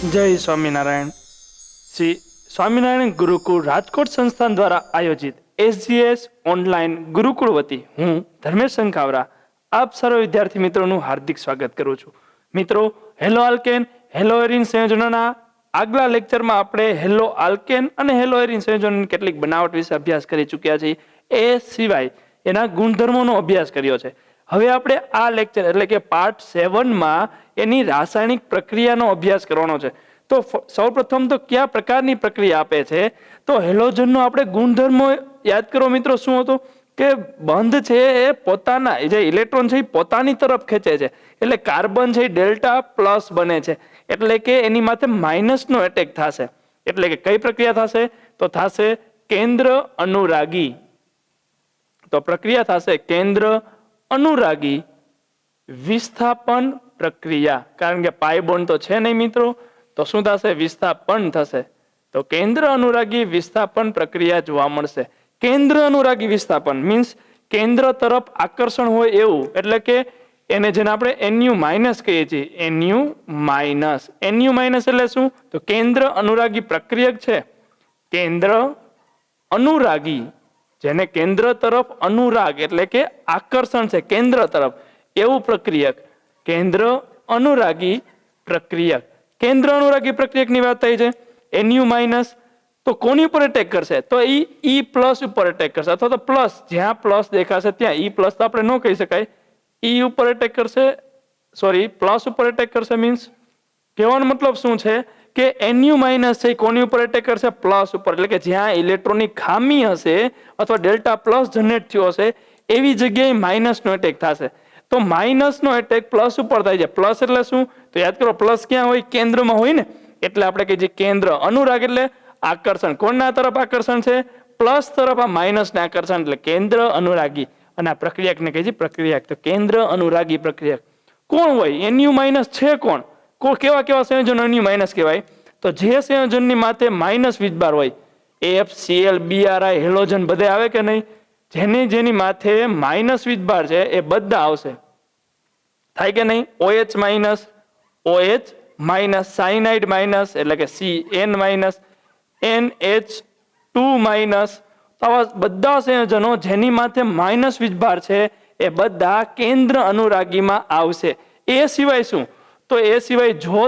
જય સ્વામિનારાયણ. શ્રી સ્વામિનારાયણ ગુરુકુળ રાજકોટ સંસ્થાન દ્વારા આયોજિત SGS ઓનલાઈન ગુરુકુળ વતી હું ધર્મેશ સંખાવરા આપ સર્વ વિદ્યાર્થી મિત્રોનું હાર્દિક સ્વાગત કરું છું. મિત્રો, હેલો આલ્કેન હેલો એરિન સંયોજનોના આગલા લેક્ચરમાં આપણે હેલો આલ્કેન અને હેલો એરિન સંયોજનોની કેટલીક બનાવટ વિશે અભ્યાસ કરી ચૂક્યા છીએ. એ સિવાય એના ગુણધર્મોનો અભ્યાસ કર્યો છે. હવે આપણે આ લેક્ચર એટલે કે પાર્ટ 7માં એની રાસાયણિક પ્રક્રિયાનો અભ્યાસ કરવાનો છે. તો સૌપ્રથમ તો કયા પ્રકારની પ્રક્રિયા આપે છે? તો હેલોજનનો આપણે ગુણધર્મો યાદ કરો મિત્રો. શું હતો કે બંધ છે એ પોતાના જે ઇલેક્ટ્રોન છે એ પોતાની તરફ ખેંચે છે, એટલે કાર્બન છે એ ડેલ્ટા પ્લસ બને છે, એટલે કે એની માથે માઇનસનો એટેક થશે. એટલે કે કઈ પ્રક્રિયા થશે? તો થશે કેન્દ્ર અનુરાગી. તો પ્રક્રિયા થશે કેન્દ્ર અનુરાગી વિસ્થાપન પ્રક્રિયા. કારણ કે પાઈ બોન્ડ તો છે નહીં મિત્રો, તો શું થશે? વિસ્થાપન થશે. તો કેન્દ્ર અનુરાગી વિસ્થાપન પ્રક્રિયા જોવા મળશે. કેન્દ્ર અનુરાગી વિસ્થાપન મીન્સ કેન્દ્ર તરફ આકર્ષણ હોય એવું, એટલે કે એને જેને આપણે NU માઇનસ કહીએ છીએ. NU minus. NU માઇનસ એટલે શું? તો કેન્દ્ર અનુરાગી પ્રક્રિયક છે. કેન્દ્ર અનુરાગી, જેને કેન્દ્ર તરફ અનુરાગ એટલે કે આકર્ષણ છે કેન્દ્ર તરફ, એવું પ્રક્રિયક કેન્દ્ર અનુરાગી પ્રક્રિયક. કેન્દ્ર અનુરાગી પ્રક્રિયકની વાત થઈ છે. NU માઇનસ તો કોની ઉપર એટેક કરશે? તો E પ્લસ ઉપર એટેક કરશે, અથવા તો પ્લસ, જ્યાં પ્લસ દેખાશે ત્યાં E પ્લસ તો આપણે ન કહી શકાય, E ઉપર એટેક કરશે, સોરી પ્લસ ઉપર એટેક કરશે. મીન્સ કહેવાનો મતલબ શું છે કે NU માઇનસ છે કોની ઉપર એટેક કરશે? પ્લસ ઉપર. એટલે કે જ્યાં ઇલેક્ટ્રોનની ખામી હશે અથવા ડેલ્ટા પ્લસ જનરેટ થયો હશે એવી જગ્યાએ માઇનસનો એટેક થશે. તો માઇનસનો એટેક પ્લસ ઉપર થાય છે. પ્લસ એટલે શું? તો યાદ કરો, પ્લસ ક્યાં હોય? કેન્દ્રમાં હોય ને. એટલે આપણે કહીએ કેન્દ્ર અનુરાગ એટલે આકર્ષણ. કોના તરફ આકર્ષણ છે? પ્લસ તરફ. આ માઇનસને આકર્ષણ એટલે કેન્દ્ર અનુરાગી. અને આ પ્રક્રિયકને કહીએ છીએ પ્રક્રિયક. તો કેન્દ્ર અનુરાગી પ્રક્રિયક કોણ હોય? NU માઇનસ છે કોણ? કેવા કેવા સંયોજનો NU માઇનસ કહેવાય? તો જે સંયોજનની માથે માઇનસ વીજભાર હોય, AFCl BRI હેલોજન બધે આવે કે નહીં? જેની માથે માઇનસ વીજભાર છે એ બધા આવશે. થાય કે નહીં? OH minus, OH minus, cyanide minus એટલે કે CN માઇનસ, NH2 માઇનસ. આવા બધા સંયોજનો જેની માથે માઇનસ વીજભાર છે એ બધા કેન્દ્ર અનુરાગીમાં આવશે. એ સિવાય શું? તો એ સિવાય જો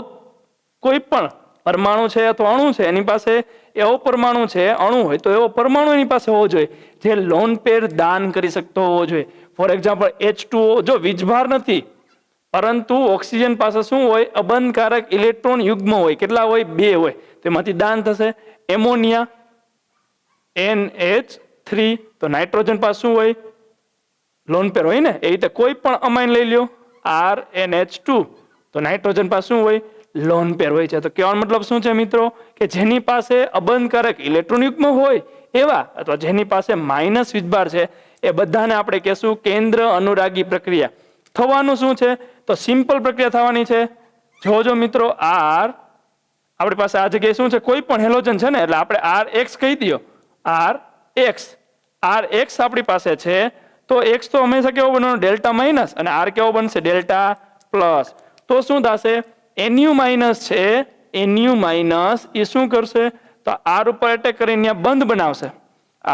કોઈ પણ પરમાણુ છે અથવા અણુ છે એની પાસે એવો પરમાણુ છે, અણુ હોય તો એવો પરમાણુ એની પાસે હોવો જોઈએ જે લોન પેર દાન કરી શકતો હોવો જોઈએ. ફોર એક્ઝામ્પલ H2O જો વીજભાર નથી પરંતુ ઓક્સિજન પાસે શું હોય? અબંધકારક ઇલેક્ટ્રોન યુગ્મ હોય. કેટલા હોય? 2 હોય. તેમાંથી દાન થશે. Ammonia NH3. તો નાઇટ્રોજન પાસે શું હોય? લોન પેર હોય ને. એ રીતે કોઈ પણ અમાઇન લઈ લ્યો, RNH2. તો નાઇટ્રોજન પાસે શું હોય? લોન પેર હોય છે. તો કહેવાનો મતલબ શું છે મિત્રો? કે જેની પાસે અબંધકારક ઇલેક્ટ્રોન યુગ્મ હોય એવા, અથવા જેની પાસે માઇનસ વીજભાર છે એ બધાને આપણે કહેશું કેન્દ્ર અનુરાગી પ્રક્રિયા. થવાનું શું છે? તો સિમ્પલ પ્રક્રિયા થવાની છે. જોજો મિત્રો, આપણી પાસે આ જગ્યાએ શું છે? કોઈ પણ હેલોજન છે ને, એટલે આપણે RX કહી દો. RX આપણી પાસે છે. તો X તો હંમેશા કેવો બનવાનો? Delta minus. અને R કેવો બનશે? Delta plus. તો શું થશે? NU માઇનસ છે, NU માઇનસ એ શું કરશે? તો R ઉપર એટેક કરીને બંધ બનાવશે.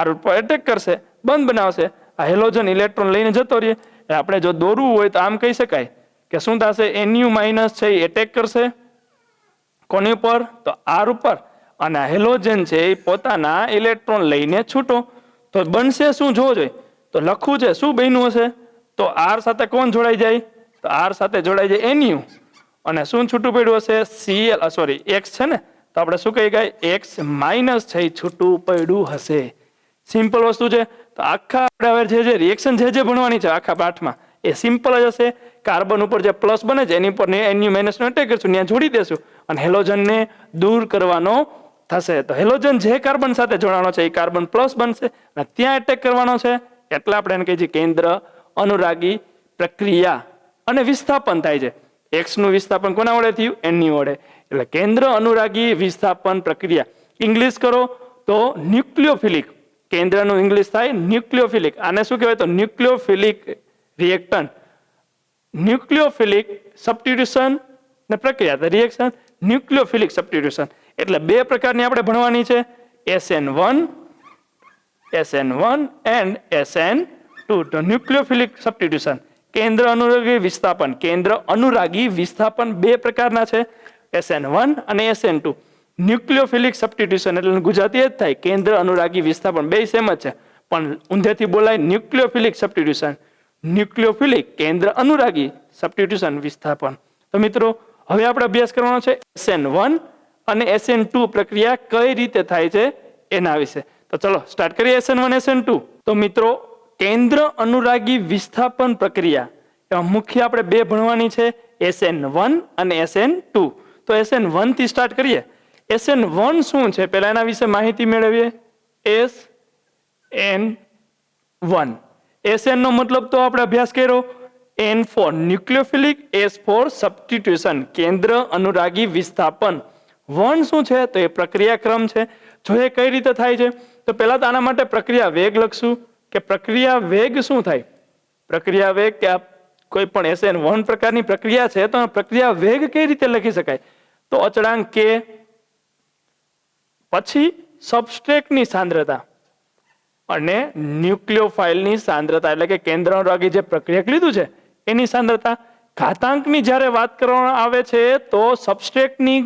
R ઉપર એટેક કરશે, બંધ બનાવશે. આ હેલોજન ઇલેક્ટ્રોન લઈને જતો રહે. આપણે જો દોરવું હોય તો આમ કહી શકાય કે શું થશે? NU માઇનસ છે એ એટેક કરશે કોની ઉપર? તો R ઉપર. અને આ હેલોજન છે એ પોતાના ઇલેક્ટ્રોન લઈને છૂટો. તો બનશે શું? જોવો જોઈએ. તો લખવું છે શું બન્યું હશે? તો R સાથે કોણ જોડાઈ જાય? તો R સાથે જોડાઈ જાય NU. અને શું છૂટું પડ્યું હશે? X છે ને, તો આપણે શું કહી ગયા? X માઇનસ છે એ છૂટું પડ્યું હશે. સિમ્પલ વસ્તુ છે. તો આખા આપણે જે રિએક્શન જે ભણવાની છે આખા પાઠમાં એ સિમ્પલ જ હશે. કાર્બન ઉપર જે પ્લસ બને છે એની ઉપર NU માઇનસનો એટેક કરશું, ત્યાં જોડી દેશું અને હેલોજનને દૂર કરવાનો થશે. તો હેલોજન જે કાર્બન સાથે જોડાવાનો છે એ કાર્બન પ્લસ બનશે અને ત્યાં એટેક કરવાનો છે. એટલે આપણે એને કહીએ છીએ કેન્દ્ર અનુરાગી પ્રક્રિયા. અને વિસ્થાપન થાય છે. X નું વિસ્થાપન કોના વડે થયું? NU વડે. એટલે કેન્દ્ર અનુરાગી વિસ્થાપન પ્રક્રિયા. ઇંગ્લિશ કરો તો ન્યુક્લિયોફિલિક. કેન્દ્રનું ઇંગ્લિશ થાય ન્યુક્લિયોફિલિક. આને શું કહેવાય? તો ન્યુક્લિયોફિલિક રિએક્ટન્ટ. ન્યુક્લિયોફિલિક સબસ્ટિટ્યુશન ને પ્રક્રિયા રિએક્શન ન્યુક્લિયોફિલિક સબસ્ટિટ્યુશન. એટલે બે પ્રકારની આપણે ભણવાની છે, SN1 એન્ડ SN2. તો ન્યુક્લિયોફિલિક સબસ્ટિટ્યુશન કેન્દ્ર અનુરાગી વિસ્થાપન બે પ્રકારના છે, SN1 અને SN2. ન્યુક્લિયોફિલિક સબસ્ટિટ્યુશન એટલે ગુજરાતી જ થાય કેન્દ્ર અનુરાગી વિસ્થાપન, બે સેમ જ છે પણ ઊંધેથી બોલાય ન્યુક્લિયોફિલિક સબસ્ટિટ્યુશન. ન્યુક્લિયોફિલિક કેન્દ્ર અનુરાગી સબસ્ટિટ્યુશન વિસ્થાપન. તો મિત્રો હવે આપણે અભ્યાસ કરવાનો છે SN1 અને SN2 પ્રક્રિયા કઈ રીતે થાય છે એના વિશે. તો ચલો સ્ટાર્ટ કરીએ SN1 SN2. તો મિત્રો કેન્દ્ર અનુરાગી વિસ્થાપન પ્રક્રિયા એમાં મુખ્ય આપણે બે ભણવાની છે, SN1 અને SN2. તો SN1 થી સ્ટાર્ટ કરીએ. SN1 શું છે પહેલા એના વિશે માહિતી મેળવીએ. SN1 નો મતલબ તો આપણે અભ્યાસ કર્યો, N for nucleophilic, S for substitution કેન્દ્ર અનુરાગી વિસ્થાપન. 1 શું છે તો એ પ્રક્રિયા ક્રમ છે. જો એ કઈ રીતે થાય છે તો પહેલા તો આના માટે પ્રક્રિયા વેગ લખશું કે પ્રક્રિયા વેગ શું થાય. પ્રક્રિયા વેગ કે કોઈ પણ SN1 પ્રકારની પ્રક્રિયા છે તો પ્રક્રિયા વેગ કઈ રીતે લખી શકાય તો અચળાંક K, પછી સબસ્ટ્રેટની સાંદ્રતા અને ન્યુક્લિયોફાઇલની સાંદ્રતા એટલે કે કેન્દ્ર અનુરાગી જે પ્રક્રિયા લીધું છે એની સાંદ્રતા. ઘાતાંકની જ્યારે વાત કરવામાં આવે છે તો સબસ્ટ્રેટની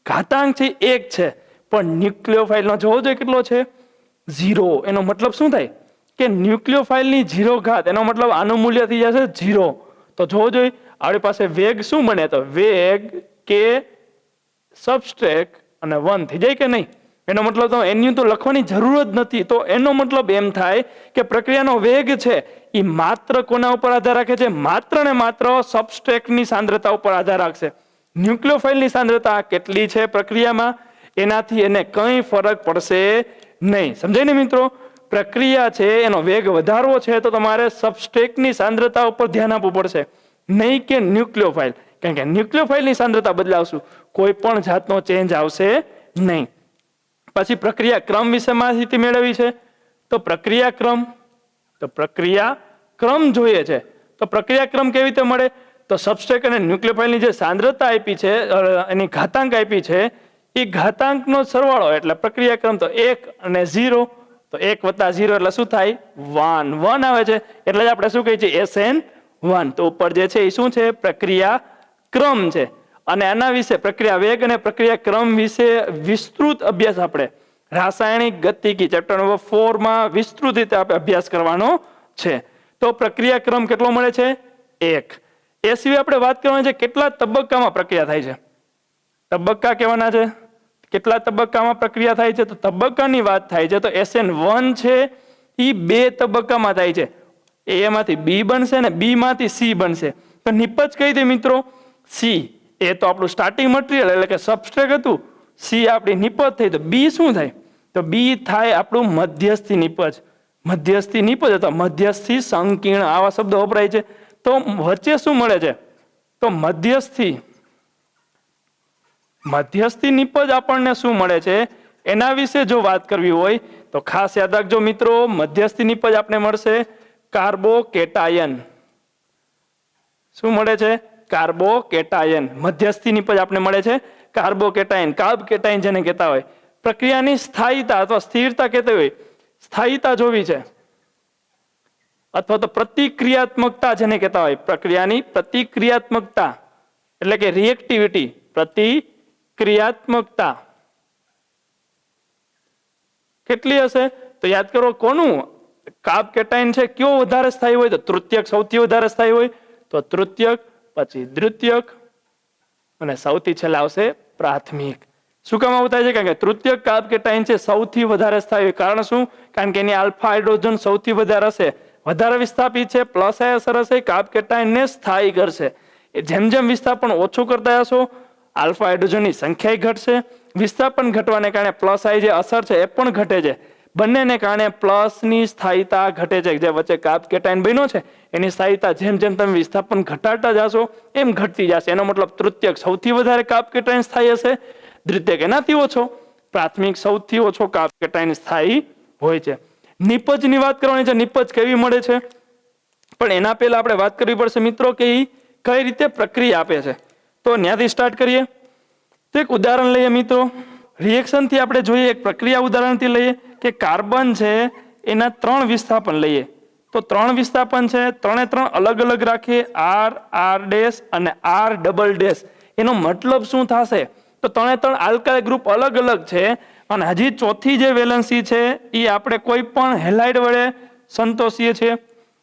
ઘાતાંક છે 1 છે પણ ન્યુક્લિયોફાઇલનો જોવો જોઈએ કેટલો છે 0. એનો મતલબ શું થાય કે ન્યુક્લિયોફાઇલની 0 ઘાત, એનો મતલબ આનું મૂલ્ય થઈ જશે 0. તો જોવો જોઈએ આપણી પાસે વેગ શું બને તો વેગ કે સબસ્ટ્રેટ અને 1 થઈ જાય કે નહીં. એનો મતલબ તો એનું તો લખવાની જરૂર જ નથી. તો એનો મતલબ એમ થાય કે પ્રક્રિયાનો વેગ છે એ માત્ર કોના ઉપર આધાર રાખે છે, માત્ર ને માત્ર સબસ્ટ્રેટની સાંદ્રતા ઉપર આધાર રાખશે. ન્યુક્લિયોફાઇલની સાંદ્રતા કેટલી છે પ્રક્રિયામાં એનાથી એને કંઈ ફરક પડશે નહીં. સમજાય ને મિત્રો. પ્રક્રિયા છે એનો વેગ વધારવો છે તો તમારે સબસ્ટ્રેટની સાંદ્રતા ઉપર ધ્યાન આપવું પડશે, નહીં કે ન્યુક્લિયોફાઇલ. કારણ કે ન્યુક્લિયોફાઇલની સાંદ્રતા બદલાવશું કોઈ પણ જાતનો ચેન્જ આવશે નહીં. પછી પ્રક્રિયા ક્રમ વિશે માહિતી મેળવી છે. તો પ્રક્રિયા ક્રમ જોઈએ છે. તો પ્રક્રિયા ક્રમ કેવી રીતે મળે તો સબસ્ટ્રેટ અને ન્યુક્લિયોફાઇલની જે સાંદ્રતા આપી છે, એની ઘાતાંક આપી છે, એ ઘાતાંકનો સરવાળો એટલે પ્રક્રિયા ક્રમ. તો 1 અને 0 તો 1 વત્તા 0 એટલે શું થાય 1 આવે છે. એટલે જ આપણે શું કહીએ છીએ SN1. તો ઉપર જે છે એ શું છે પ્રક્રિયા ક્રમ છે. અને આના વિશે પ્રક્રિયા વેગ અને પ્રક્રિયા ક્રમ વિશે વિસ્તૃત અભ્યાસ આપણે રાસાયણિક ગતિકી ચેપ્ટર નંબર 4 માં વિસ્તૃત રીતે આપણે અભ્યાસ કરવાનો છે. તો પ્રક્રિયા ક્રમ કેટલો મળે છે 1. એ સિવાય આપણે વાત કરવાની છે કેટલા તબક્કામાં પ્રક્રિયા થાય છે. તબક્કા કહેવાના છે કેટલા તબક્કામાં પ્રક્રિયા થાય છે. તો તબક્કાની વાત થાય છે તો SN1 છે એ 2 તબક્કામાં થાય છે. A માંથી B બનશે અને B માંથી C બનશે. તો નિપજ કઈ હતી મિત્રો C. એ તો આપણું સ્ટાર્ટિંગ મટીરિયલ એટલે કે સબસ્ટ્રેટ હતું. C આપણી નિપજ થઈ. તો B શું થાય તો B થાય આપણું મધ્યસ્થી નિપજ. મધ્યસ્થી નિપજ અથવા મધ્યસ્થી સંકીર્ણ આવા શબ્દો વપરાય છે. તો વચ્ચે શું મળે છે તો મધ્યસ્થી નિપજ આપણને શું મળે છે એના વિશે જો વાત કરવી હોય તો ખાસ યાદ રાખજો મિત્રો. મધ્યસ્થી નિપજ આપણે મળશે કાર્બોકેટાયન. શું મળે છે કાર્બોકેટાયન. મધ્યસ્થી નિપજ આપણે મળે છે કાર્બોકેટાયન. કાર્બકેટાયન જેને કહેતા હોય. પ્રક્રિયાની સ્થાયીતા અથવા સ્થિરતા કહેતા હોય, સ્થાયીતા જોવી છે અથવા તો પ્રતિક્રિયાત્મકતા જેને કહેતા હોય. પ્રક્રિયાની પ્રતિક્રિયાત્મકતા એટલે કે રિએક્ટિવિટી. પ્રતિક્રિયાત્મકતા કેટલી હશે તો યાદ કરો કોનું કાર્બકેટાયન છે કયો વધારે સ્થાયી હોય તો તૃતીયક સૌથી વધારે સ્થાયી હોય. તો તૃતીયક, પછી દ્વિતીયક અને સૌથી છેલ્લે આવશે પ્રાથમિક. શું કામ આવું થાય છે કારણ કે તૃતીયક કાર્બકેટાયન છે સૌથી વધારે સ્થાયી. કારણ શું કારણ કે એની આલ્ફા હાઇડ્રોજન સૌથી વધારે હશે, વધારે વિસ્થાપિત છે, પ્લસ આયન અસર હશે, કાર્બકેટાયનને સ્થાયી કરશે. જેમ જેમ વિસ્થાપન ઓછું કરતા જશો આલ્ફા હાઇડ્રોજનની સંખ્યા ઘટશે. વિસ્થાપન ઘટવાને કારણે પ્લસ આઈ જે અસર છે એ પણ ઘટે છે. બંનેને કારણે પ્લસની સ્થાયીતા ઘટે છે. જે વચ્ચે કાર્બકેટાયન બન્યો છે એની સ્થાયીતા જેમ જેમ તમે વિસ્થાપન ઘટાડતા જશો એમ ઘટતી જશે. એનો મતલબ તૃતીયક સૌથી વધારે કાર્બકેટાયન સ્થાયી હશે, દ્વિતીયક એનાથી ઓછો, પ્રાથમિક સૌથી ઓછો કાર્બકેટાયન સ્થાયી હોય છે. નિપજની વાત કરવાની છે. નિપજ કેવી મળે છે પણ એના પહેલા આપણે વાત કરવી પડશે મિત્રો કે કઈ રીતે પ્રક્રિયા આપે છે. તો ત્યાંથી સ્ટાર્ટ કરીએ. તો એક ઉદાહરણ લઈએ મિત્રો. રિએક્શનથી આપણે જોઈએ, એક પ્રક્રિયા ઉદાહરણથી લઈએ કે કાર્બન છે એના 3 વિસ્થાપન લઈએ. તો 3 વિસ્થાપન છે, 3 અલગ અલગ રાખીએ, આર, આર ડેશ અને આર ડબલ ડેશ. એનો મતલબ શું થશે? તો 3 આલ્કાઇલ ગ્રુપ અલગ અલગ છે અને હજી ચોથી જે વેલેન્સી છે એ આપણે કોઈ પણ હેલાઇડ વડે સંતોષીએ છીએ.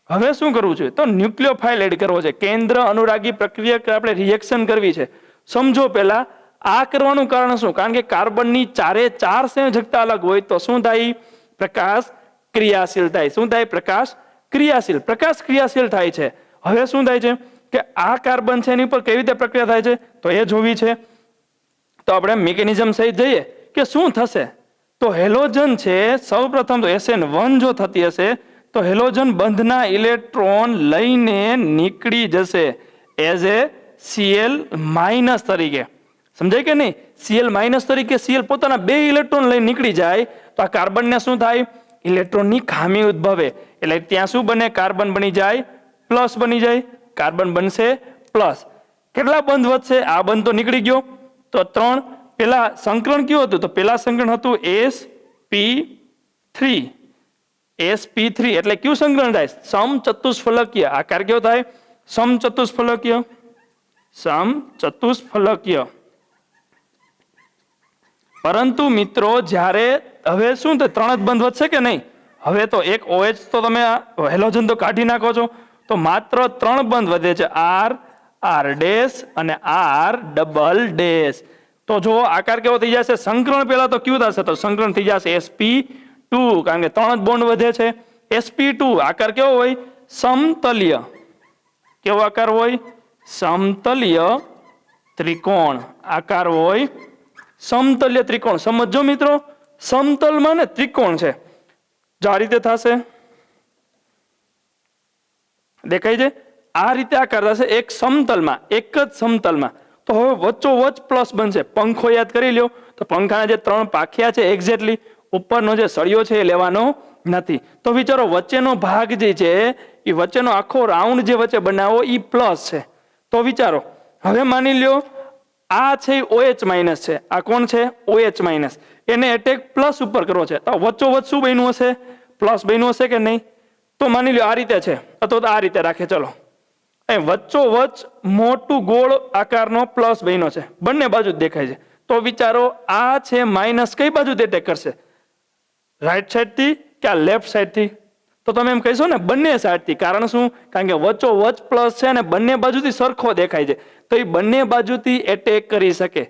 હવે શું કરવું છે? તો ન્યુક્લિયોફાઇલ એડ કરવો છે. કેન્દ્ર અનુરાગી પ્રક્રિયા આપણે રિએક્શન કરવી છે. સમજો પહેલા આ કરવાનું કારણ શું? કારણ કે કાર્બનની 4 સંયોજકતા અલગ હોય તો શું થાય? પ્રકાશ ક્રિયાશીલ થાય. શું થાય? પ્રકાશ ક્રિયાશીલ. પ્રકાશ ક્રિયાશીલ થાય છે. હવે શું થાય છે કે આ કાર્બન છે એની ઉપર કેવી રીતે પ્રક્રિયા થાય છે તો એ જોવી છે. તો આપણે મિકેનિઝમ સહિત જઈએ કે શું થશે. તો હેલોજન છે, સૌપ્રથમ તો SN1 જો થતી હશે તો હેલોજન બંધના ઇલેક્ટ્રોન લઈને નીકળી જશે એઝ એ Cl- તરીકે. સમજાય કે નહીં? Cl- તરીકે Cl પોતાના 2 ઇલેક્ટ્રોન લઈને નીકળી જાય તો આ કાર્બનને શું થાય? ઇલેક્ટ્રોનની ખામી ઉદ્ભવે. એટલે ત્યાં શું બને? કાર્બન બની જાય પ્લસ બની જાય. કાર્બન બનશે પ્લસ. કેટલા બંધ વધશે? આ બંધ તો નીકળી ગયો તો 3. પેલા સંકલન કયું હતું? તો પેલા સંકલન હતું sp3. sp3 એટલે કયું સંકલન થાય? સમચતુષ્ફલકીય. આકાર કેવો થાય? સમચતુષ્ફલકીય. સમચતુષ્ફલકીય. પરંતુ મિત્રો જ્યારે હવે શું થાય? 3 જ બંધ વધશે કે નહીં? હવે તો એક OH તો તમે હેલોજન તો કાઢી નાખો છો તો માત્ર 3 બંધ વધે છે, આર, આર ડેશ અને આર ડબલ ડેશ. તો જો આકાર કેવો થઈ જશે? સંકલન પહેલા તો કયું થશે? તો સંકલન થઈ જશે sp2 કારણ કે 3 જ બોન્ડ વધે છે. sp2 આકાર કેવો હોય? સમતલીય. કેવો આકાર હોય? સમતલીય ત્રિકોણ આકાર હોય. સમતલ્ય ત્રિકોણ. સમજો મિત્રો, સમતલમાં ને ત્રિકોણ છે. જો આ રીતે થશે, દેખાય છે? આ રીતે આકાર થશે એક સમતલમાં, એક જ સમતલમાં. તો હવે વચ્ચોવચ્ચ પ્લસ બનશે. પંખો યાદ કરી લ્યો તો પંખાના જે 3 પાખિયા છે એક્ઝેક્ટલી ઉપરનો જે સળિયો છે એ લેવાનો નથી. તો વિચારો વચ્ચેનો ભાગ જે છે એ વચ્ચેનો આખો રાઉન્ડ જે વચ્ચે બનાવો એ પ્લસ છે. તો વિચારો હવે માની લ્યો આ છે OH- છે. આ કોણ છે? OH-. એને એટેક પ્લસ ઉપર કરવો છે તો વચ્ચોવચ્ચ શું બન્યું હશે? પ્લસ બન્યું હશે કે નહીં? તો માની લ્યો આ રીતે છે અથવા તો આ રીતે રાખે. ચલો, એ વચ્ચોવચ્ચ મોટું ગોળ આકારનો પ્લસ બન્યો છે. બંને બાજુ જ દેખાય છે. તો વિચારો આ છે માઇનસ કઈ બાજુ એટેક કરશે? રાઈટ સાઈડથી કે આ લેફ્ટ સાઈડથી? તો તમે એમ કહીશો ને બંને સાઈડથી. કારણ શું? કારણ કે વચ્ચોવચ્ચ પ્લસ છે અને બંને બાજુથી સરખો દેખાય છે તો એ બંને બાજુથી એટેક કરી શકે.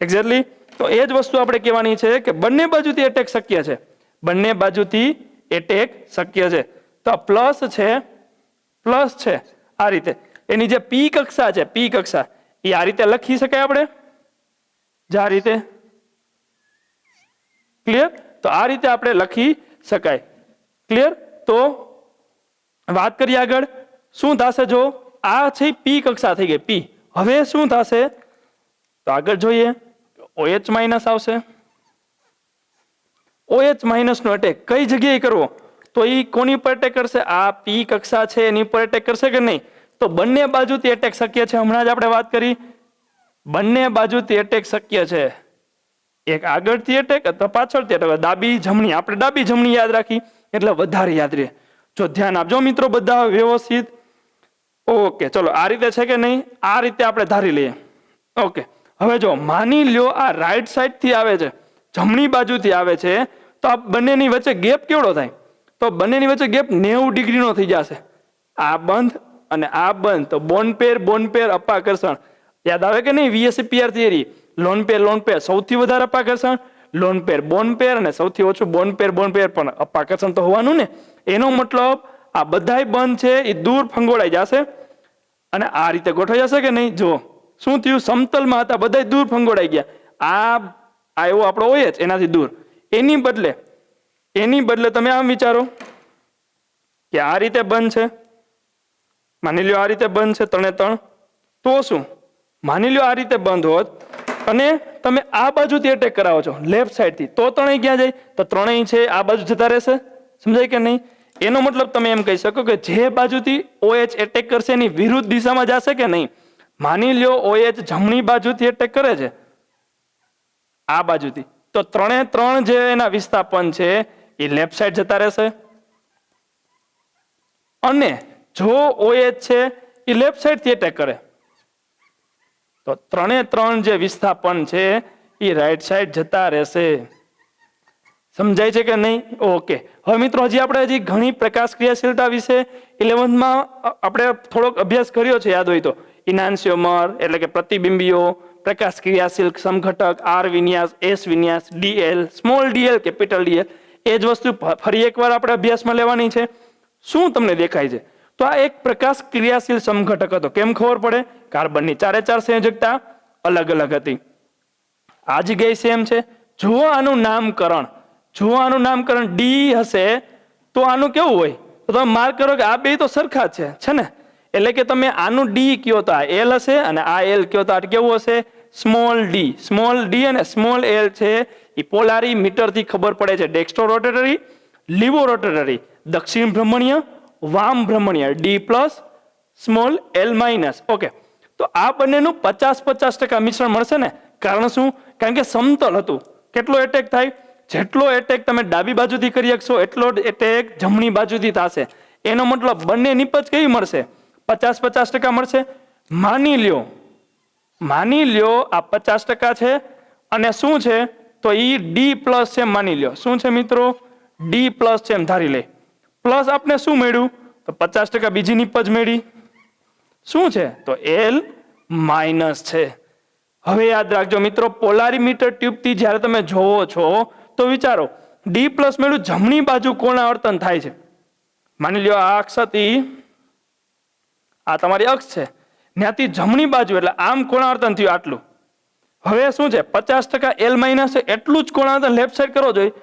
એક્ઝેક્ટલી. તો એ જ વસ્તુ આપણે કહેવાની છે કે બંને બાજુથી એટેક શક્ય છે. બંને બાજુથી એટેક શક્ય છે. તો પ્લસ છે, પ્લસ છે આ રીતે. એની જે પી કક્ષા છે, પી કક્ષા એ આ રીતે લખી શકાય આપણે. જે આ રીતે. ક્લિયર? તો આ રીતે આપણે લખી શકાય. ક્લિયર? તો વાત કરીએ આગળ. શું થશે? જો આ છે પી કક્ષા થઈ ગઈ પી. હવે શું થશે? તો આગળ જોઈએ. OH- આવશે. OH- નો એટેક કઈ જગ્યાએ કરવો? તો એ કોની પર એટેક કરશે? આ પી કક્ષા છે એની પર એટેક કરશે કે નહીં? તો બંને બાજુથી એટેક શક્ય છે. હમણાં જ આપણે વાત કરી, બંને બાજુથી એટેક શક્ય છે. એક આગળથી એટેક અથવા પાછળથી એટેક. ડાબી જમણી, આપણે ડાબી જમણી યાદ રાખી એટલે વધારે યાદ રહે. જો ધ્યાન આપજો મિત્રો બધા વ્યવસ્થિત. ઓકે, ચલો આ રીતે છે કે નહીં? આ રીતે આપણે ધારી લઈએ. ઓકે, હવે જો માની લ્યો આ રાઈટ સાઈડ થી આવે છે, જમણી બાજુથી આવે છે તો આ બંનેની વચ્ચે ગેપ કેવડો થાય? તો બંનેની વચ્ચે ગેપ 90 ડિગ્રીનો થઈ જશે. આ બંધ અને આ બંધ. તો બોન્ડ પેર અપાકર્ષણ યાદ આવે કે નહીં? VSEPR theory. લોન પેર સૌથી વધારે અપાકર્ષણ, લોન પેર બોન્ડ પેર અને સૌથી ઓછું બોન્ડ પેર પણ અપાકર્ષણ તો હોવાનું ને. એનો મતલબ આ બધાય બંધ છે એ દૂર ફંગોળાઈ જશે અને આ રીતે ગોઠવાઈ જશે કે નહીં? જો શું થયું? સમતલમાં હતા બધાય દૂર ફંગોળાઈ ગયા. આ આવ્યો આપણો OH એનાથી દૂર. એની બદલે તમે આમ વિચારો કે આ રીતે બંધ છે. માની લ્યો આ રીતે બંધ છે 3. તો શું? માની લ્યો આ રીતે બંધ હોત અને તમે આ બાજુથી એટેક કરાવો છો લેફ્ટ સાઈડથી, તો 3 ક્યાં જાય? તો 3 છે આ બાજુ જતા રહેશે. સમજાય કે નહીં? એનો મતલબ તમે એમ કહી શકો કે જે બાજુથી OH એટેક કરશે એની વિરુદ્ધ દિશામાં જશે કે નહીં? માની લ્યો OH જમણી બાજુથી એટેક કરે છે, આ બાજુથી, તો 3 જે એના વિસ્થાપન છે એ લેફ્ટ સાઈડ જતા રહેશે, અને જો OH છે એ લેફ્ટ સાઈડ થી એટેક કરે તો 3 જે વિસ્થાપન છે એ રાઈટ સાઈડ જતા રહેશે. સમજાય છે કે નહીં? ઓકે. હવે મિત્રો હજી આપણે ઘણી પ્રકાશ ક્રિયાશીલતા વિશે 11th માં આપણે થોડોક અભ્યાસ કર્યો છે, યાદ હોય તો. ઇનાન્સિયોમર એટલે કે પ્રતિબિંબીઓ, પ્રકાશ ક્રિયાશીલ સમઘટક, આર વિન્યાસ, એસ વિન્યાસ, DL, small DL, capital DL. એ જ વસ્તુ ફરી એકવાર આપણે અભ્યાસમાં લેવાની છે. શું તમને દેખાય છે? તો આ એક પ્રકાશ ક્રિયાશીલ સમઘટક હતો. કેમ ખબર પડે? કાર્બનની 4 સંયોજકતા અલગ અલગ હતી, આ જગ્યાએ સેમ છે. જો આનું નામકરણ ડી હશે તો આનું કેવું હોય? તો તમે માર્ક કરો કે આ બે તો સરખા છે ને? એટલે કે તમે આનું ડી કયો તો આ એલ હશે, અને આ એલ કયો તો આ કેવું હશે? સ્મોલ ડી અને સ્મોલ એલ છે એ પોલારીમીટર થી ખબર પડે છે. ડેક્સ્ટ્રો રોટેટરી, લીવો રોટેટરી, દક્ષિણ ભ્રમણીય, વામ ભ્રમણીય, D plus, small L minus. Okay, તો આ બંનેનું 50-50% મિશ્રણ મળશે ને? કારણ શું? કારણ કે સમતલ હતું. કેટલો એટેક થાય? જેટલો એટેક તમે ડાબી બાજુથી કરી શકશો એટલો એટેક જમણી બાજુથી થશે. એનો મતલબ બંને નિપજ કેવી મળશે? 50-50% મળશે. માની લ્યો આ 50% છે અને શું છે તો ઈ ડી પ્લસ છે. માની લ્યો શું છે મિત્રો? ડી પ્લસ છે એમ ધારી લે. પ્લસ આપણે શું મળ્યું? તો 50% બીજી નિપજ મળી. શું છે? તો એલ માઇનસ છે. હવે યાદ રાખજો મિત્રો, પોલારીમીટર ટ્યુબથી જ્યારે તમે જોવો છો તો વિચારો, ડી પ્લસ મેળવું, જમણી બાજુ કોણ આવર્તન થાય છે? માની લ્યો આ અક્ષ હતી, આ તમારી અક્ષ છે, ત્યાંથી જમણી બાજુ એટલે આમ કોણાવર્તન થયું આટલું. હવે શું છે? 50% એલ માઇનસ એટલું જ કોણાવર્તન લેફ્ટ સાઈડ કરવો જોઈએ.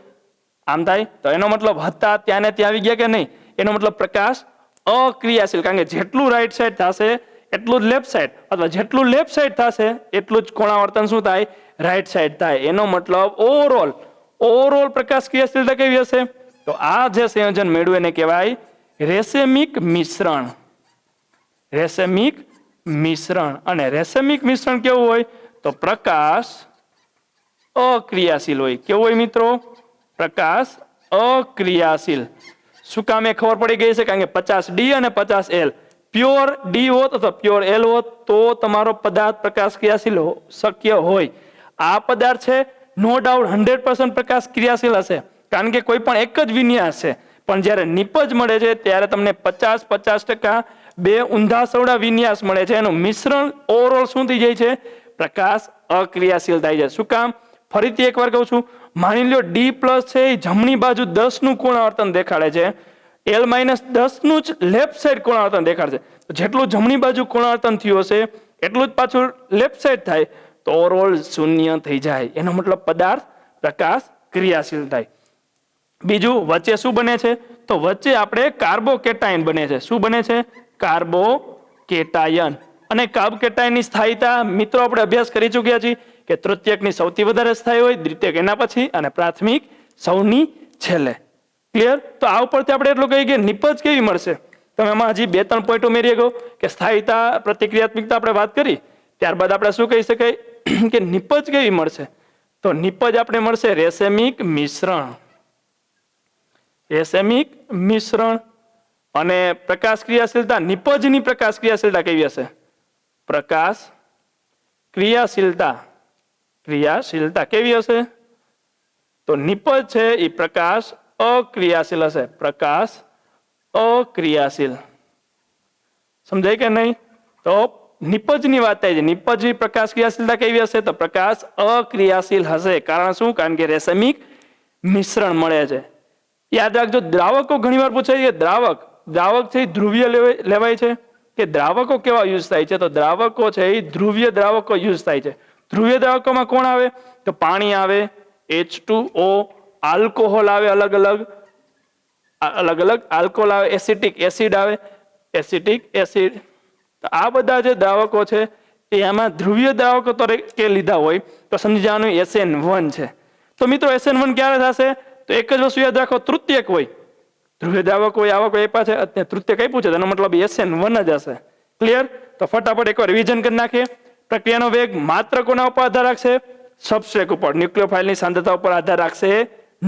આમ થાય તો એનો મતલબ હતા ત્યાં ને ત્યાં આવી ગયા કે નહીં? એનો મતલબ પ્રકાશ અક્રિયાશીલ, કારણ કે જેટલું રાઈટ સાઈડ થશે એટલું જ લેફ્ટ સાઈડ, અથવા જેટલું લેફ્ટ સાઈડ થશે એટલું જ કોણાવર્તન શું થાય? રાઈટ સાઈડ થાય. એનો મતલબ ઓવરઓલ પ્રકાશ ક્રિયાશીલતા કેવી હશે? તો આ જે સંયોજન મેળવ્યું એને કહેવાય રેસેમિક મિશ્રણ. અને રેસેમિક મિશ્રણ કેવું હોય? તો પ્રકાશ અક્રિયાશીલ હોય. કેવું હોય મિત્રો? પ્રકાશ અક્રિયાશીલ. શું કામ? એ ખબર પડી ગઈ છે, કારણ કે 50 ડી અને 50 એલ. પ્યોર ડી હોત અથવા પ્યોર એલ હોત તો તમારો પદાર્થ પ્રકાશ ક્રિયાશીલ શક્ય હોય. આ પદાર્થ છે નો ડાઉટ 100% પ્રકાશ ક્રિયાશીલ હશે, કારણ કે કોઈ પણ એક જ વિન્યાસ છે. પણ જ્યારે નિપજ મળે છે ત્યારે તમને 50-50% બે ઊંધા સવડા વિન્યાસ મળે છે. એનું મિશ્રણ ઓવરઓલ શું થઈ જાય છે? પ્રકાશ અક્રિયાશીલ થાય છે. શું કામ? ફરીથી એકવાર કહું છું, માની લો ડી પ્લસ છે એ જમણી બાજુ 10 નું કોણાવર્તન દેખાડે છે, એલ માઇનસ 10 નું જ લેફ્ટ સાઈડ કોણાવર્તન દેખાડશે. જેટલું જમણી બાજુ કોણાવર્તન થયું હશે એટલું જ પાછું લેફ્ટ સાઈડ થાય તો ઓવરઓલ શૂન્ય થઈ જાય. એનો મતલબ પદાર્થ પ્રકાશ ક્રિયાશીલ થાય. બીજું, વચ્ચે શું બને છે? તો વચ્ચે આપણે કાર્બોકેટાયન બને છે. શું બને છે? કાર્બોકેટાયન. અને કાર્બોકેટાયનની સ્થાયીતા મિત્રો આપણે અભ્યાસ કરી ચૂક્યા છીએ કે તૃતીયકની સૌથી વધારે સ્થાયી હોય, દ્વિતીયક એના પછી, અને પ્રાથમિક સૌની છેલ્લે. ક્લિયર? તો આ ઉપરથી આપણે એટલું કહીએ કે નિપજ કેવી મળશે? તમે આમાં હજી 2-3 પોઈન્ટ ઉમેરી ગયો કે સ્થાયીતા, પ્રતિક્રિયાત્મકતા આપણે વાત કરી, ત્યારબાદ આપણે શું કહી શકાય કે નિપજ કેવી મળશે? તો નિપજ આપણે મળશે રેસેમિક મિશ્રણ. અને પ્રકાશ ક્રિયાશીલતા, નિપજની પ્રકાશ ક્રિયાશીલતા કેવી હશે? પ્રકાશ ક્રિયાશીલતા કેવી હશે? તો નિપજ છે એ પ્રકાશ અક્રિયાશીલ હશે. પ્રકાશ અક્રિયાશીલ. સમજાય કે નહીં? તો નિપજની વાત થાય છે. નિપજની પ્રકાશ ક્રિયાશીલતા કેવી હશે? તો પ્રકાશ અક્રિયાશીલ હશે. કારણ શું? કારણ કે રેસેમિક મિશ્રણ મળે છે. યાદ રાખજો, દ્રાવકો ઘણીવાર પૂછાય છે. દ્રાવક છે એ ધ્રુવીય લેવાય છે કે દ્રાવકો કેવા યુઝ થાય છે? તો દ્રાવકો છે એ ધ્રુવીય દ્રાવકો યુઝ થાય છે. ધ્રુવીય દ્રાવકોમાં કોણ આવે? તો પાણી આવે, H2O, આલ્કોહોલ આવે, અલગ અલગ આલ્કોહોલ આવે, એસિટિક એસિડ આવે, આ બધા જે દ્રાવકો છે એ એમાં ધ્રુવીય દ્રાવકો તરીકે લીધા હોય તો સમજી જવાનું SN1 છે. તો મિત્રો SN1 ક્યારે થશે? તો એક જ વસ્તુ યાદ રાખો, તૃતીયક હોય, ધ્રુવીય દ્રાવક હોય, આવક હોય, પાછળ તૃતીયક આપ્યું છે, તેનો મતલબ SN1 જ હશે. ક્લિયર? તો તો ફટાફટ એકવાર રિવિઝન કરી નાખીએ. પ્રક્રિયાનો વેગ માત્ર કોના ઉપર આધાર રાખશે? સબસ્ટ્રેટ ઉપર. ન્યુક્લિયોફાઇલની સાંદ્રતા ઉપર આધાર રાખશે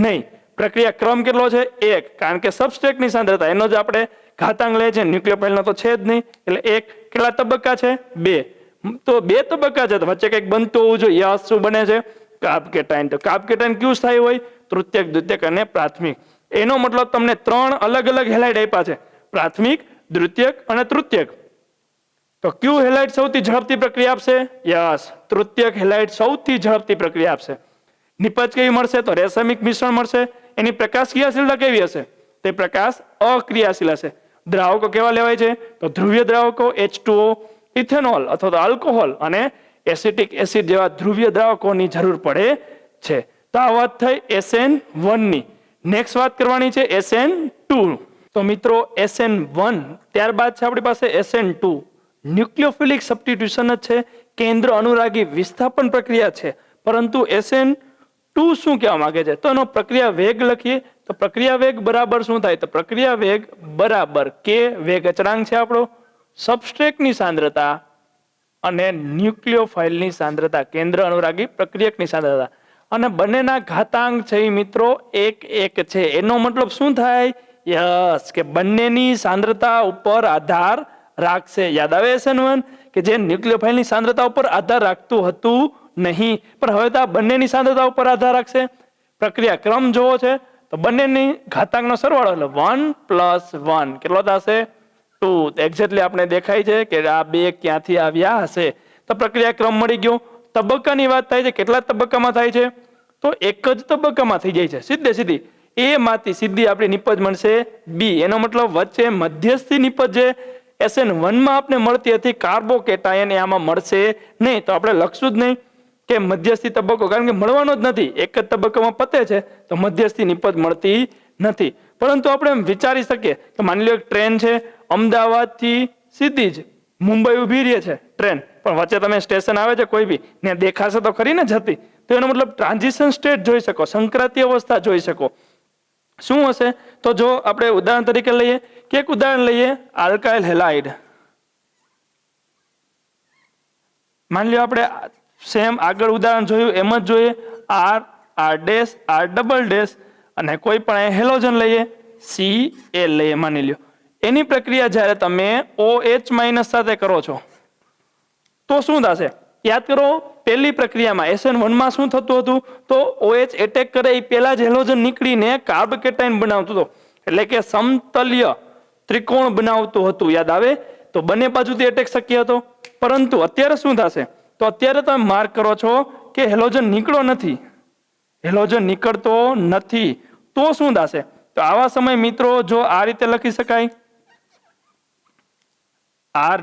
નહીં. પ્રક્રિયા ક્રમ કેટલો છે? 1, કારણ કે સબસ્ટ્રેટની સાંદ્રતા એનો જ આપણે ઘાતાંક લે છે, ન્યુક્લિયોફાઇલનો તો છે જ નહીં, એટલે 1. કેટલા તબક્કા છે? 2. તો 2 તબક્કા છે તો વચ્ચે કંઈક બનતું હોવું જોઈએ. યસ, શું બને છે? Carb cation. તો કાર્બ કેટાયન કયું સ્થાયી હોય? તૃતીયક, દ્વિતીયક અને પ્રાથમિક. એનો મતલબ તમને 3 અલગ અલગ હેલાઇડ આપ્યા છે, પ્રાથમિક, દ્વિતીયક અને તૃતીયક. તો કયું હેલાઇડ સૌથી ઝડપથી પ્રક્રિયા આપશે? યસ, તૃતીયક હેલાઇડ સૌથી ઝડપથી પ્રક્રિયા આપશે. નિપજ કેવી મળશે? તો રેશમિક મિશ્રણ મળશે. એની પ્રકાશ ક્રિયાશીલતા કેવી હશે? તે પ્રકાશ અક્રિયાશીલ હશે. દ્રાવકો કેવા લેવાય છે? તો ધ્રુવીય દ્રાવકો H2O, ઇથેનોલ અથવા તો આલ્કોહોલ અને એસિટિક એસિડ જેવા ધ્રુવીય દ્રાવકોની જરૂર પડે છે. તો આ વાત થઈ SN1 ની. નેક્સ્ટ વાત કરવાની છે SN2. તો મિત્રો SN1 ત્યારબાદ છે આપણી પાસે SN2. ન્યુક્લિયોફિલિક સબસ્ટિટ્યુશન જ છે, કેન્દ્ર અનુરાગી વિસ્થાપન પ્રક્રિયા છે. પરંતુ SN2 શું કહેવા માંગે છે? તો એનો પ્રક્રિયા વેગ લખીએ તો પ્રક્રિયા વેગ બરાબર શું થાય? તો પ્રક્રિયા વેગ બરાબર K, વેગ અચળાંક છે આપણો, સબસ્ટ્રેટની સાંદ્રતા અને ન્યુક્લિયોફાઇલની સાંદ્રતા, કેન્દ્ર અનુરાગી પ્રક્રિયકની સાંદ્રતા, અને બંનેના ઘાતાંક છે મિત્રો 1, 1 છે. એનો મતલબ શું થાય? યસ, કે બંનેની સાંદ્રતા ઉપર આધાર રાખશે. યાદ આવે SN1 કે જે ન્યુક્લિયોફાઇલની સાંદ્રતા ઉપર આધાર રાખતું હતું નહીં, પણ હવે તો આ બંનેની સાંદ્રતા ઉપર આધાર રાખશે. પ્રક્રિયા ક્રમ જોવો છે તો બંનેની ઘાતાંકનો સરવાળો એટલે 1 + 1 કેટલો થશે? 2. એક્ઝેક્ટલી આપણે દેખાય છે કે આ 2 ક્યાંથી આવ્યા હશે. તો પ્રક્રિયા ક્રમ મળી ગયો. તબક્કાની વાત થાય છે, કેટલા તબક્કામાં થાય છે? તો એક જ તબક્કામાં થઈ જાય છે, સીધે સીધી. એ માંથી સીધી આપણી નિપજ મળશે B. એનો મતલબ વચ્ચે મધ્યસ્થી નિપજ જે SN1 માં આપણે મળતી હતી કાર્બોકેટાયન, એ આમાં મળશે નહીં. તો આપણે લખશું જ નહીં કે મધ્યસ્થી તબક્કો, કારણ કે મળવાનો જ નથી. એક જ તબક્કામાં પતે છે તો મધ્યસ્થી નિપજ મળતી નથી. પરંતુ આપણે એમ વિચારી શકીએ કે માની લો એક ટ્રેન છે, અમદાવાદથી સીધી જ મુંબઈ ઊભી રહે છે ટ્રેન, પણ વચ્ચે તમે સ્ટેશન આવે છે કોઈ બી ને દેખાશે તો ખરી ને જતી. તો એનો મતલબ ટ્રાન્ઝિશન સ્ટેટ જોઈ શકો, સંક્રાંતિ અવસ્થા જોઈ શકો. શું હશે? તો જો આપણે ઉદાહરણ તરીકે લઈએ કે એક ઉદાહરણ લઈએ આલ્કાઇલ હેલાઇડ. માની લો આપણે સેમ આગળ ઉદાહરણ જોયું એમ જ જોઈએ, R અને કોઈ પણ હેલોજન લઈએ, Cl લઈએ માની લ્યો. એની પ્રક્રિયા જ્યારે તમે OH- સાથે કરો છો તો શું થશે? યાદ કરો, પહેલી પ્રક્રિયામાં SN1 માં શું થતું હતું? તો OH એટેક કરે એ પહેલા જ હેલોજન નીકળીને કાર્બ કેટાયન બનાવતું હતું, એટલે કે સમતલ્ય ત્રિકોણ બનાવતું હતું. યાદ આવે? તો બંને બાજુથી એટેક શક્ય હતો. પરંતુ અત્યારે શું થશે? તો અત્યારે તમે માર્ક કરો છો કે હેલોજન નીકળો નથી, હેલોજન નીકળતો નથી. તો શું થશે? તો આવા સમય મિત્રો જો આ રીતે લખી શકાય, R'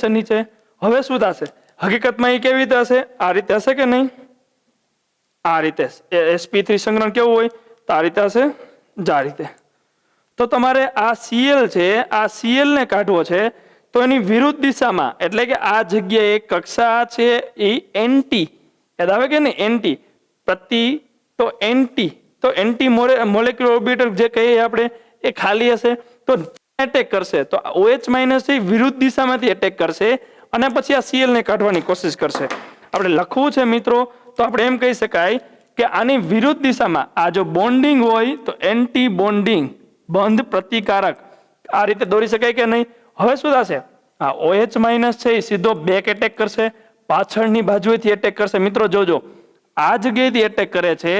છે નીચે. હવે શું થશે? હકીકતમાં એ કેવી રીતે હશે? આ રીતે હશે કે નહીં? આ રીતે. sp3 સંગ્રહણ કેવું હોય? તો આ રીતે હશે, આ રીતે. તો તમારે આ Cl છે, આ Cl ને કાઢવો છે તો એની વિરુદ્ધ દિશામાં, એટલે કે આ જગ્યાએ કક્ષા છે એ NT, યાદ આવે કે નહીં? NT પ્રતિ, તો NT મોલેક્યુલર ઓર્બિટલ જે કહીએ આપણે એ ખાલી હશે તો એટેક કરશે. તો OH- એ વિરુદ્ધ દિશામાંથી એટેક કરશે અને પછી આ Cl ને કાઢવાની કોશિશ કરશે. આપણે લખવું છે મિત્રો તો આપણે એમ કહી શકાય કે આની વિરુદ્ધ દિશામાં આ જો બોન્ડિંગ હોય તો એન્ટી બોન્ડિંગ, બંધ પ્રતિકારક, આ રીતે દોરી શકાય કે નહીં? હવે શું થશે? આ OH- છે એ સીધો બેક એટેક કરશે, પાછળની બાજુએથી એટેક કરશે. મિત્રો જોજો, આ જગ્યાએથી એટેક કરે છે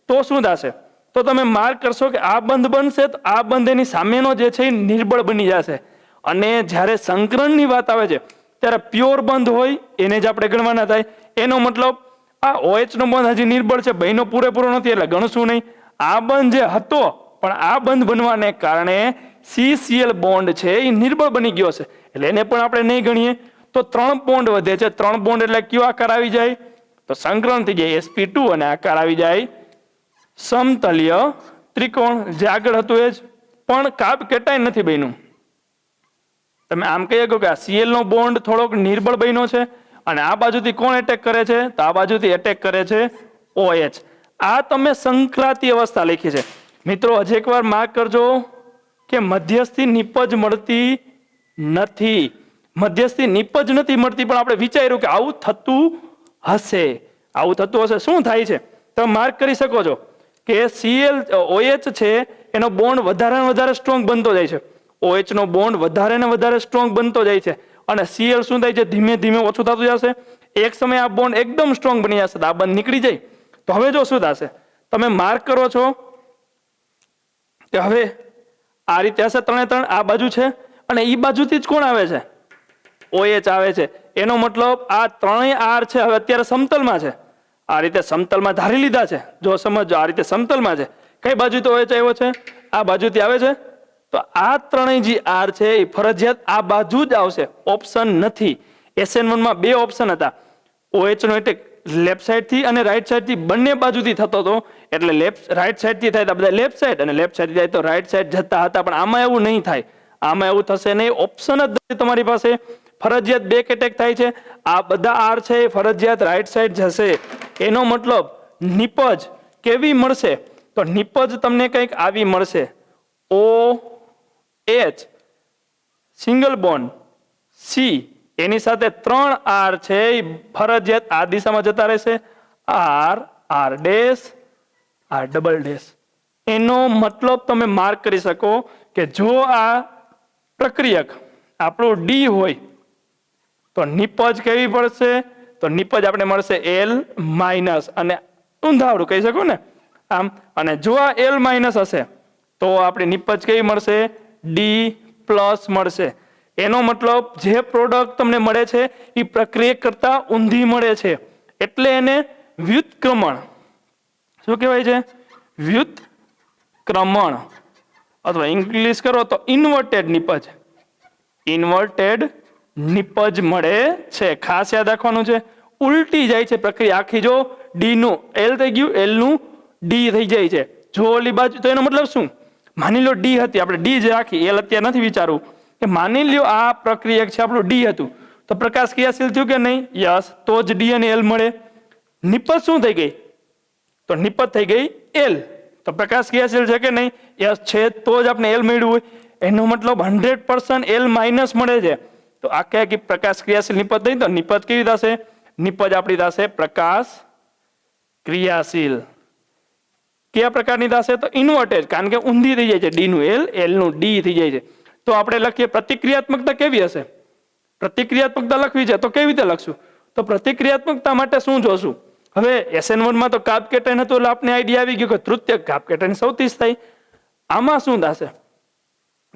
તો શું થશે? તો તમે માર્ક કરશો કે આ બંધ બનશે તો આ બંધ એની સામેનો જે છે એ નિર્બળ બની જશે. અને જ્યારે સંકરણની વાત આવે છે ત્યારે પ્યોર બંધ હોય એને જ આપણે ગણવાના થાય. એનો મતલબ આ OH નો બંધ હજી નિર્બળ છે, ભાઈનો પૂરેપૂરો નથી, એટલે ગણશું નહીં. આ બંધ જે હતો પણ આ બંધ બનવાને કારણે CCl બોન્ડ છે એ નિર્બળ બની ગયો છે, એટલે એને પણ આપણે નહીં ગણીએ. તો 3 બોન્ડ વધે છે. 3 બોન્ડ એટલે કયો આકાર આવી જાય? તો સંકરણ થઈ જાય sp2 અને આકાર આવી જાય સમતલ્ય ત્રિકોણ, જે આગળ હતું એ જ. પણ કાર્બ કેટાયન નથી બન્યું. તમે આમ કહી શકો કે આ Cl નો બોન્ડ થોડોક નિર્બળ બન્યો છે અને આ બાજુથી કોણ એટેક કરે છે? તો આ બાજુથી એટેક કરે છે OH. આ તમે સંક્રાંતિ અવસ્થા લખી છે. મિત્રો હજી એકવાર માર્ક કરજો કે મધ્યસ્થી નિપજ મળતી નથી. મધ્યસ્થી નિપજ નથી મળતી, પણ આપણે વિચાર્યું કે આવું થતું હશે. શું થાય છે તમે માર્ક કરી શકો છો કે OH છે એનો બોન્ડ વધારે ને વધારે સ્ટ્રોંગ બનતો જાય છે. OH નો બોન્ડ વધારે ને વધારે સ્ટ્રોંગ બનતો જાય છે, અને Cl શું થાય છે, ધીમે ધીમે ઓછું થતું જશે. એક સમયે આ બોન્ડ એકદમ સ્ટ્રોંગ બની જશે, આ બંધ નીકળી જાય. તો હવે જો શું થશે, તમે માર્ક કરો છો કે હવે આ રીતે હશે, 3 3 આ બાજુ છે, અને એ બાજુથી જ કોણ આવે છે, OH આવે છે. એનો મતલબ આ ત્રણેય R છે હવે અત્યારે સમતલમાં છે. આ રીતે સમતલમાં ધારી લીધા છે. જો સમજો, આ રીતે સમતલમાં છે, કઈ બાજુ તો OH આવ્યો છે, આ બાજુથી આવે છે. તો આ ત્રણેય જે R છે એ ફરજિયાત આ બાજુ જ આવશે, ઓપ્શન નથી. SN1 માં 2 ઓપ્શન હતા. OH નો એટેક લેફ્ટ સાઈડ થી અને રાઈટ સાઈડ થી બંને બાજુથી થતો હતો, એટલે રાઈટ સાઈડ થી થાય તો બધા લેફ્ટ સાઈડ, અને લેફ્ટ સાઈડ થી થાય તો રાઈટ સાઈડ જતા હતા. પણ આમાં એવું નહીં થાય, આમાં એવું થશે નહીં. ઓપ્શન જ નથી તમારી પાસે, ફરજિયાત બેક એટેક થાય છે. આ બધા R છે એ ફરજિયાત રાઈટ સાઈડ જશે. એનો મતલબ નિપજ કેવી મળશે, તો નિપજ તમને કંઈક આવી મળશે, OH સિંગલ બોન્ડ C એની સાથે 3 R છે એ ફરજિયાત આ દિશામાં જતા રહેશે, R dash R double dash. એનો મતલબ તમે માર્ક કરી શકો કે જો આ પ્રક્રિયક આપણું D હોય તો નિપજ કેવી પડશે, તો નિપજ આપણે મળશે L માઇનસ, અને ઊંધાવડું કહી શકો ને આમ. અને જો આ L માઇનસ હશે તો આપણે નિપજ કેવી મળશે, D પ્લસ મળશે. એનો મતલબ જે પ્રોડક્ટ તમને મળે છે એ પ્રક્રિયક કરતા ઊંધી મળે છે, એટલે એને વ્યુત્ક્રમણ, શું કહેવાય છે, વ્યુત્ક્રમણ, અથવા ઇંગ્લિશ કરો તો ઇન્વર્ટેડ નિપજ, ઇન્વર્ટેડ નિપજ મળે છે. ખાસ યાદ રાખવાનું છે, ઉલટી જાય છે પ્રક્રિયા આખી. જો D નું L થઈ ગયું, L નું D થઈ જાય છે. જો ઓલી બાજુ, તો એનો મતલબ શું, માની લો D હતી, આપણે D જ રાખી, L અત્યારે નથી વિચારવું, કે માની લ્યો આ પ્રક્રિયક છે આપણું D હતું, તો પ્રકાશ ક્રિયાશીલ થયું કે નહીં, યસ, તો જ D અને L મળે. નિપજ શું થઈ ગઈ, તો નિપજ થઈ ગઈ L, તો પ્રકાશ ક્રિયાશીલ છે કે નહીં, યસ છે, તો જ આપણે L મળ્યું હોય. એનો મતલબ 100% L માઇનસ મળે છે. તો આખે પ્રકાશ ક્રિયાશીલ નિપજ થઈ, તો નિપજ કેવી થશે, નિપજ આપણી થશે પ્રકાશ ક્રિયાશીલ. કયા પ્રકારની થશે, તો ઇન્વર્ટેડ, કારણ કે ઊંધી થઈ જાય છે, D નું L, L નું D થઈ જાય છે. તો આપણે લખીએ પ્રતિક્રિયાત્મકતા કેવી હશે, પ્રતિક્રિયાત્મકતા લખવી છે તો કેવી રીતે લખશું, તો પ્રતિક્રિયાત્મકતા માટે શું જોશું, હવે SN1 માં તો કાપ કેટાયન હતું, એટલે આપણે આઈડિયા આવી ગયો કે તૃતીયક કાપ કેટાયન સૌથી સ્થાયી. આમાં શું થશે,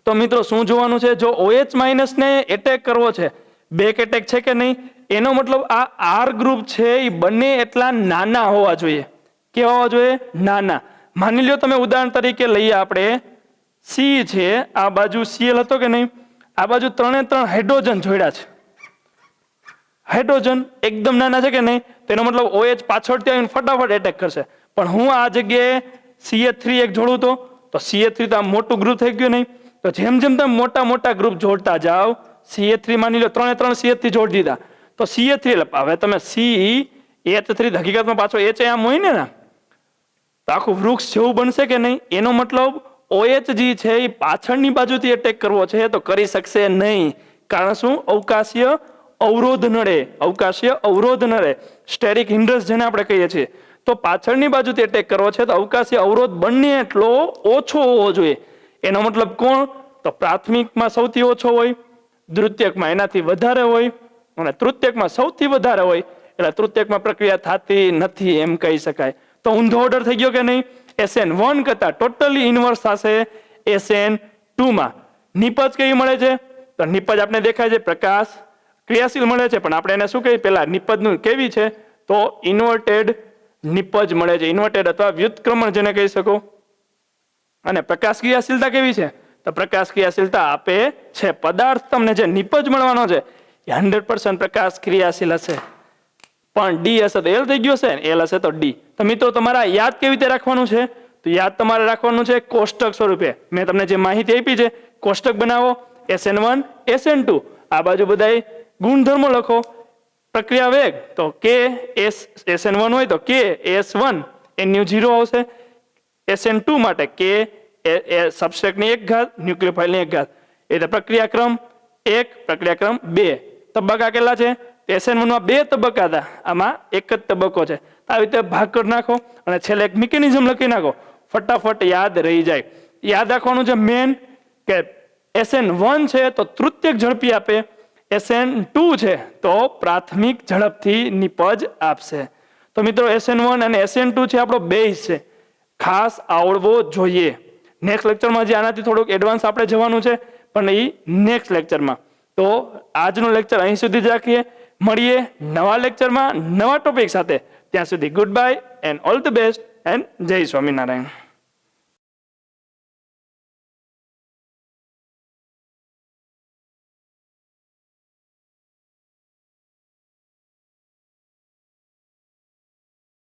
તો મિત્રો શું જોવાનું છે, જો OH માઇનસ ને એટેક કરવો છે, બેક એટેક છે કે નહીં, એનો મતલબ આ R ગ્રુપ છે એ બંને એટલા નાના હોવા જોઈએ. કેવા હોવા જોઈએ, નાના. માની લ્યો તમે ઉદાહરણ તરીકે લઈએ, આપણે C છે, આ બાજુ Cl હતો કે નહીં, આ બાજુ 3 3 હાઇડ્રોજન જોડ્યા છે, હાઇડ્રોજન એકદમ નાના છે કે નહીં, તેનો મતલબ OH પાછળથી આવીને ફટાફટ એટેક કરશે. પણ હું આ જગ્યાએ CH3 એક જોડું તો CH3 તો આ મોટું ગ્રુપ થઈ ગયું નહીં. તો જેમ જેમ તમે મોટા મોટા ગ્રુપ જોડતા જાઓ, CH3 માની લો 3 3 CH3 જોડી દીધા, તો CH3 એટલે હવે તમે CH3 હકીકતમાં પાછો H આમ હોય ને, તો આખું વૃક્ષ જેવું બનશે કે નહીં. એનો મતલબ OH જે છે એ પાછળની બાજુથી એટેક કરવો છે તો કરી શકશે નહીં. કારણ શું, અવકાશીય અવરોધ નડે, અવકાશીય અવરોધ નડે, સ્ટેરિક હિન્ડ્રન્સ જેને આપણે કહીએ છીએ. તો પાછળની બાજુથી એટેક કરવો છે તો અવકાશીય અવરોધ બંને એટલો ઓછો હોવો જોઈએ. એનો મતલબ કોણ, તો પ્રાથમિકમાં સૌથી ઓછો હોય, દ્વિતીયકમાં એનાથી વધારે હોય, અને તૃતીયકમાં સૌથી વધારે હોય, એટલે તૃતીયકમાં પ્રક્રિયા થતી નથી એમ કહી શકાય. તો ઊંધો ઓર્ડર થઈ ગયો કે નહીં, SN1 કરતા ટોટલી ઇન્વર્સ થશે SN2 માં. નિપજ કેવી મળે છે, તો નિપજ આપણે દેખાય છે પ્રકાશ ક્રિયાશીલ મળે છે, પણ આપણે એને શું કહીએ, પેલા નિપજનું કેવી છે, તો ઇન્વર્ટેડ નિપજ મળે છે, ઇન્વર્ટેડ અથવા વ્યુત્ક્રમણ જેને કહી શકો. અને પ્રકાશ ક્રિયાશીલતા કેવી છે, તો પ્રકાશ ક્રિયાશીલતા આપે છે. પદાર્થ તમને જે નિપજ મળવાનો છે એ 100% પ્રકાશ ક્રિયાશીલ હશે, પણ D હશે તો L થઈ ગયો છે, L હશે તો D. તો મિત્રો તમારા યાદ કેવી રીતે રાખવાનું છે, તો યાદ તમારે રાખવાનું છે કોષ્ટક સ્વરૂપે. મેં તમને જે માહિતી આપી છે, કોષ્ટક બનાવો, SN1 SN2, આ બાજુ બધાય ગુણધર્મો લખો. પ્રક્રિયા વેગ તો K SN1 હોય તો K S1 Nu 0 આવશે. SN2 માટે K સબસ્ટ્રેટની 1 ઘાત, ન્યુક્લિયોફાઇલની 1 ઘાત. એટલે પ્રક્રિયા ક્રમ 1, પ્રક્રિયાક્રમ 2. તબક્કા કેટલા છે? SN1 માં 2 તબક્કા હતા, આમાં એક જ તબક્કો છે. આવી રીતે ભાગ કરી નાખો અને છેલ્લે એક મિકેનિઝમ લખી નાખો, ફટાફટ યાદ રહી જાય. યાદ રાખવાનું છે મેન કે SN1 છે તો તૃતીયક ઝડપી આપે, SN2 છે તો પ્રાથમિક ઝડપથી નિપજ આપશે. તો મિત્રો SN1 અને SN2 છે આપણો બેઝ છે, ખાસ આવડવો જોઈએ. નેક્સ્ટ લેક્ચરમાં જે આનાથી થોડુંક એડવાન્સ આપણે જવાનું છે, પણ એ નેક્સ્ટ લેક્ચરમાં. તો આજનો લેક્ચર અહીં સુધી જ રાખીએ, મળીએ નવા લેક્ચરમાં નવા ટોપિક સાથે. ત્યાં સુધી good bye and all the best and જય સ્વામિનારાયણ.